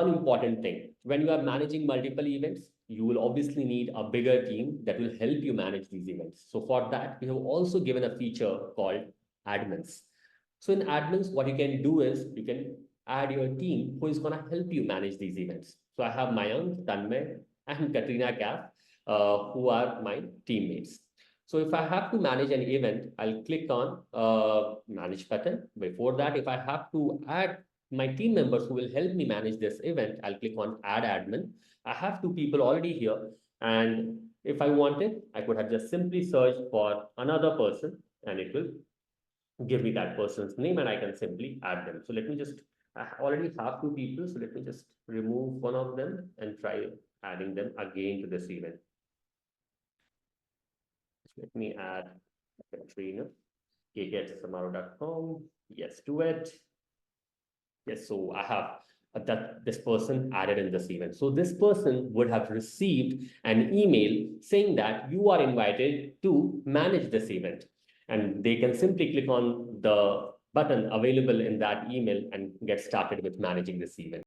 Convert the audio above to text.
one important thing, when you are managing multiple events, you will obviously need a bigger team that will help you manage these events. So for that, we have also given a feature called admins. So in admins, what you can do is you can add your team who is going to help you manage these events. So I have Mayank, Tanmay, and Katrina Kath, who are my teammates. So if I have to manage an event, I'll click on manage button. Before that, if I have to add my team members who will help me manage this event, I'll click on add admin. I have two people already here. And if I wanted, I could have just simply searched for another person and it will give me that person's name and I can simply add them. So let me just, I already have two people. So let me just remove one of them and try adding them again to this event. Let me add Katrina, kk@samaaro.com. Yes, do it. Yes, so I have that this person added in this event. So this person would have received an email saying that you are invited to manage this event. And they can simply click on the button available in that email and get started with managing this event.